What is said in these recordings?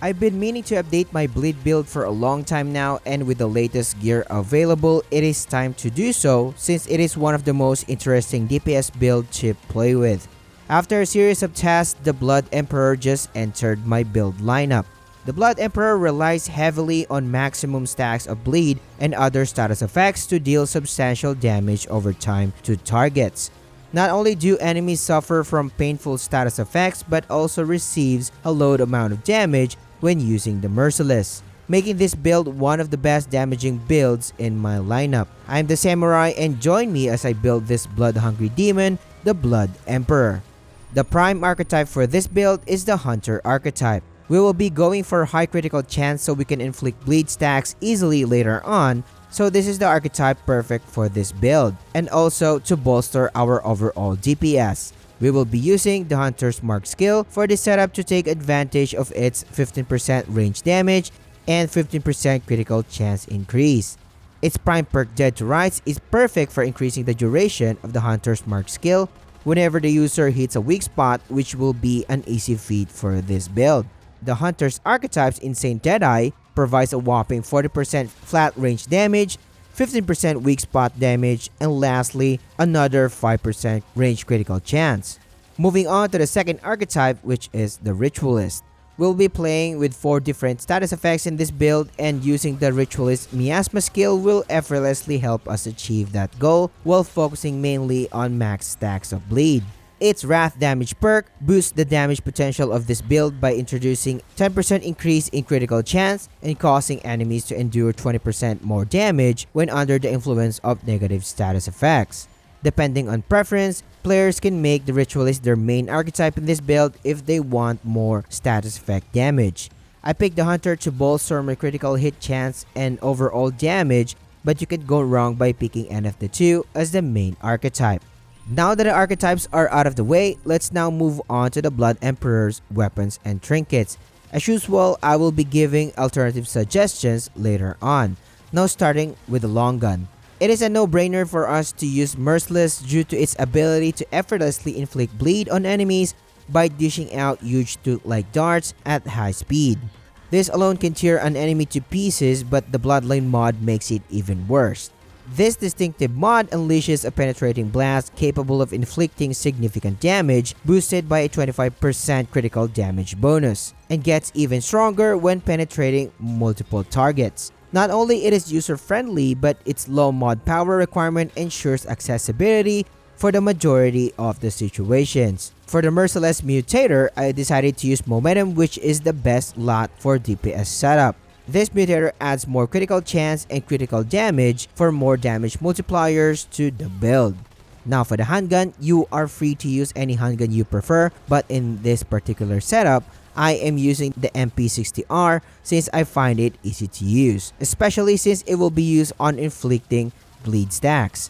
I've been meaning to update my bleed build for a long time now, and with the latest gear available, it is time to do so since it is one of the most interesting DPS build to play with. After a series of tests, the Blood Emperor just entered my build lineup. The Blood Emperor relies heavily on maximum stacks of bleed and other status effects to deal substantial damage over time to targets. Not only do enemies suffer from painful status effects, but also receives a low amount of damage when using the Merciless, making this build one of the best damaging builds in my lineup. I'm the Samurai, and join me as I build this blood-hungry demon, the Blood Emperor. The prime archetype for this build is the Hunter archetype. We will be going for high critical chance so we can inflict bleed stacks easily later on, so this is the archetype perfect for this build, and also to bolster our overall DPS. We will be using the Hunter's Mark skill for this setup to take advantage of its 15% range damage and 15% critical chance increase. Its prime perk Dead to Rights is perfect for increasing the duration of the Hunter's Mark skill whenever the user hits a weak spot, which will be an easy feat for this build. The Hunter's Archetype's Insane Deadeye provides a whopping 40% flat range damage, 15% weak spot damage, and lastly, another 5% range critical chance. Moving on to the second archetype, which is the Ritualist. We'll be playing with 4 different status effects in this build, and using the Ritualist Miasma skill will effortlessly help us achieve that goal while focusing mainly on max stacks of bleed. Its Wrath damage perk boosts the damage potential of this build by introducing 10% increase in critical chance and causing enemies to endure 20% more damage when under the influence of negative status effects. Depending on preference, players can make the Ritualist their main archetype in this build if they want more status effect damage. I picked the Hunter to bolster my critical hit chance and overall damage, but you could go wrong by picking any of the two as the main archetype. Now that the archetypes are out of the way, let's now move on to the Blood Emperor's weapons and trinkets. As usual, I will be giving alternative suggestions later on. Now starting with the long gun. It is a no-brainer for us to use Merciless due to its ability to effortlessly inflict bleed on enemies by dishing out huge tooth-like darts at high speed. This alone can tear an enemy to pieces, but the Bloodline mod makes it even worse. This distinctive mod unleashes a penetrating blast capable of inflicting significant damage, boosted by a 25% critical damage bonus, and gets even stronger when penetrating multiple targets. Not only it is user-friendly, but its low mod power requirement ensures accessibility for the majority of the situations. For the Merciless Mutator, I decided to use Momentum, which is the best lot for DPS setup. This mutator adds more critical chance and critical damage for more damage multipliers to the build. Now for the handgun, you are free to use any handgun you prefer, but in this particular setup, I am using the MP60R since I find it easy to use, especially since it will be used on inflicting bleed stacks.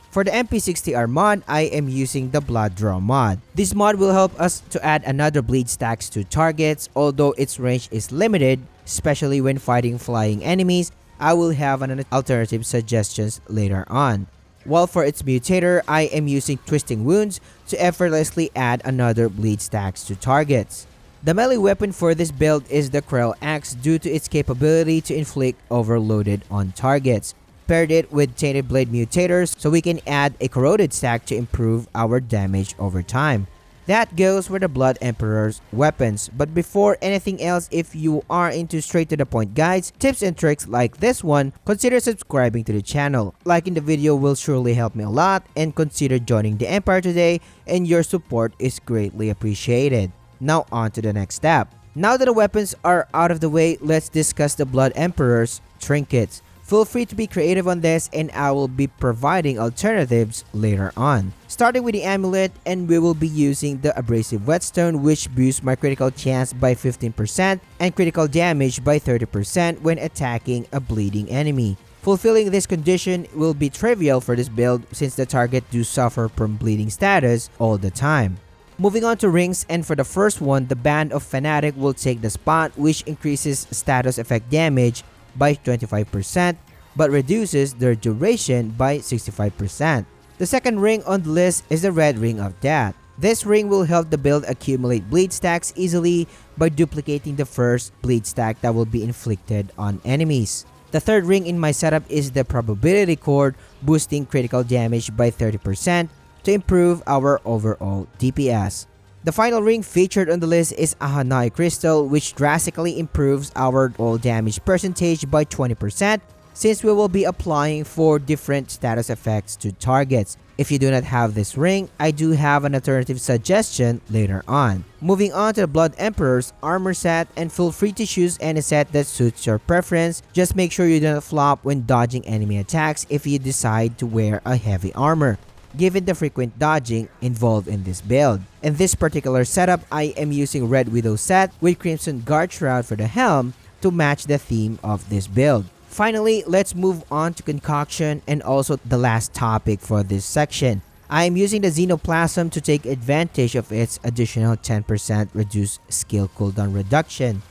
For the MP60R mod, I am using the Blood Draw mod. This mod will help us to add another bleed stacks to targets, although its range is limited, especially when fighting flying enemies. I will have an alternative suggestions later on. While for its mutator, I am using Twisting Wounds to effortlessly add another bleed stacks to targets. The melee weapon for this build is the Krell Axe due to its capability to inflict overloaded on targets. Paired it with Tainted Blade mutators so we can add a corroded stack to improve our damage over time. That goes for the Blood Emperor's weapons, but before anything else, if you are into straight to the point guides, tips and tricks like this one, consider subscribing to the channel. Liking the video will surely help me a lot, and consider joining the Empire today, and your support is greatly appreciated. Now on to the next step. Now that the weapons are out of the way, let's discuss the Blood Emperor's trinkets. Feel free to be creative on this, and I will be providing alternatives later on. Starting with the amulet, and we will be using the Abrasive Whetstone, which boosts my critical chance by 15% and critical damage by 30% when attacking a bleeding enemy. Fulfilling this condition will be trivial for this build since the target do suffer from bleeding status all the time. Moving on to rings, and for the first one, the Band of Fanatic will take the spot, which increases status effect damage by 25%, but reduces their duration by 65%. The second ring on the list is the Red Ring of Death. This ring will help the build accumulate bleed stacks easily by duplicating the first bleed stack that will be inflicted on enemies. The third ring in my setup is the probability cord, boosting critical damage by 30% to improve our overall DPS. The final ring featured on the list is a Hanai Crystal, which drastically improves our all damage percentage by 20% since we will be applying 4 different status effects to targets. If you do not have this ring, I do have an alternative suggestion later on. Moving on to the Blood Emperor's armor set, and feel free to choose any set that suits your preference. Just make sure you do not flop when dodging enemy attacks if you decide to wear a heavy armor, given the frequent dodging involved in this build. In this particular setup, I am using Red Widow set with Crimson Guard Shroud for the helm to match the theme of this build. Finally, let's move on to concoction and also the last topic for this section. I am using the Xenoplasm to take advantage of its additional 10% reduced skill cooldown reduction.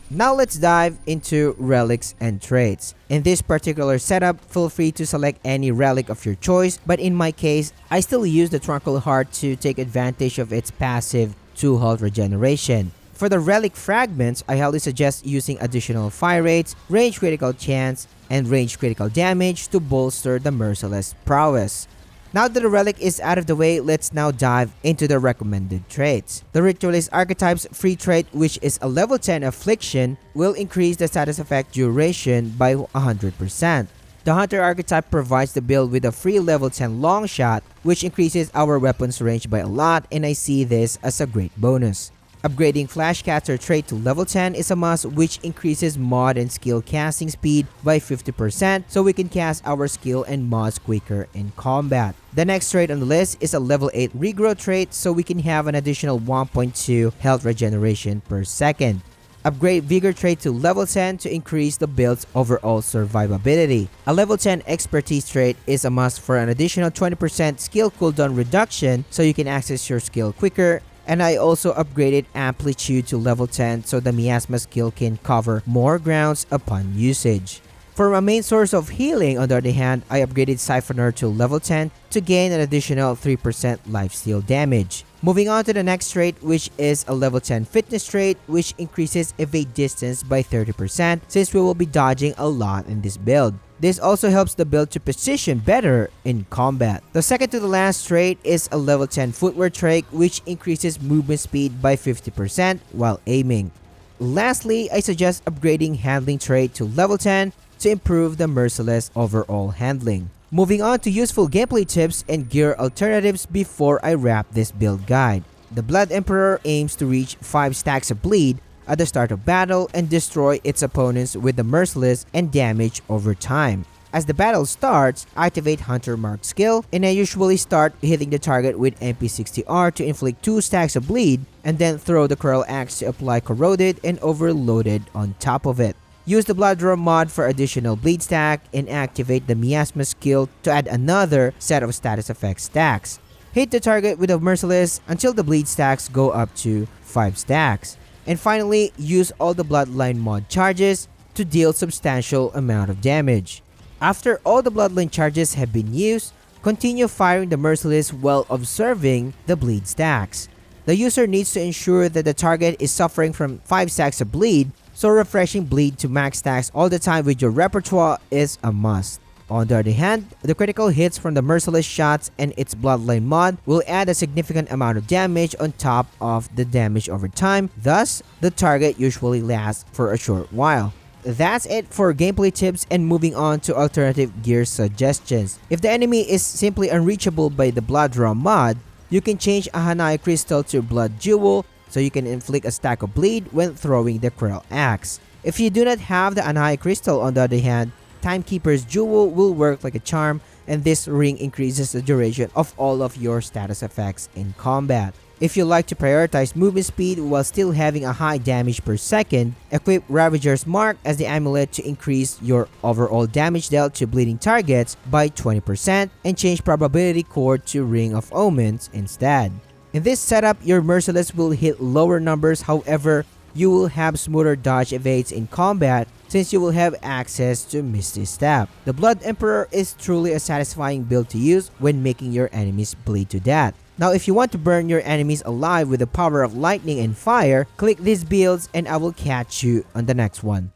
Now let's dive into relics and traits. In this particular setup, feel free to select any relic of your choice, but in my case, I still use the Tranquil Heart to take advantage of its passive 2 health regeneration. For the relic fragments, I highly suggest using additional fire rates, range critical chance, and range critical damage to bolster the Merciless prowess. Now that the relic is out of the way, let's now dive into the recommended traits. The Ritualist Archetypes free trait, which is a level 10 affliction, will increase the status effect duration by 100%. The Hunter Archetype provides the build with a free level 10 long shot, which increases our weapons range by a lot, and I see this as a great bonus. Upgrading Flashcaster trait to level 10 is a must, which increases mod and skill casting speed by 50% so we can cast our skill and mods quicker in combat. The next trait on the list is a level 8 regrow trait, so we can have an additional 1.2 health regeneration per second. Upgrade Vigor trait to level 10 to increase the build's overall survivability. A level 10 Expertise trait is a must for an additional 20% skill cooldown reduction so you can access your skill quicker. And I also upgraded Amplitude to level 10 so the Miasma skill can cover more grounds upon usage. For my main source of healing, on the other hand, I upgraded Siphoner to level 10 to gain an additional 3% lifesteal damage. Moving on to the next trait, which is a level 10 fitness trait, which increases evade distance by 30% since we will be dodging a lot in this build. This also helps the build to position better in combat. The second to the last trait is a level 10 footwear trait, which increases movement speed by 50% while aiming. Lastly, I suggest upgrading handling trait to level 10 to improve the Merciless overall handling. Moving on to useful gameplay tips and gear alternatives before I wrap this build guide. The Blood Emperor aims to reach 5 stacks of bleed at the start of battle and destroy its opponents with the Merciless and damage over time. As the battle starts, activate Hunter Mark skill, and I usually start hitting the target with MP60R to inflict 2 stacks of bleed, and then throw the Curl Axe to apply Corroded and Overloaded on top of it. Use the Blood Draw mod for additional bleed stack, and activate the Miasma skill to add another set of status effect stacks. Hit the target with a Merciless until the bleed stacks go up to 5 stacks. And finally, use all the Bloodline mod charges to deal substantial amount of damage. After all the Bloodline charges have been used, continue firing the Merciless while observing the bleed stacks. The user needs to ensure that the target is suffering from 5 stacks of bleed, so refreshing bleed to max stacks all the time with your repertoire is a must. On the other hand, the critical hits from the Merciless shots and its Bloodline mod will add a significant amount of damage on top of the damage over time, thus, the target usually lasts for a short while. That's it for gameplay tips, and moving on to alternative gear suggestions. If the enemy is simply unreachable by the Blood Draw mod, you can change a Hanai Crystal to Blood Jewel so you can inflict a stack of bleed when throwing the Curl Axe. If you do not have the Hanai Crystal, on the other hand, Timekeeper's Jewel will work like a charm, and this ring increases the duration of all of your status effects in combat. If you like to prioritize movement speed while still having a high damage per second, equip Ravager's Mark as the amulet to increase your overall damage dealt to bleeding targets by 20% and change probability cord to Ring of Omens instead. In this setup, your Merciless will hit lower numbers, however, you will have smoother dodge evades in combat since you will have access to Misty Step. The Blood Emperor is truly a satisfying build to use when making your enemies bleed to death. Now if you want to burn your enemies alive with the power of lightning and fire, click these builds and I will catch you on the next one.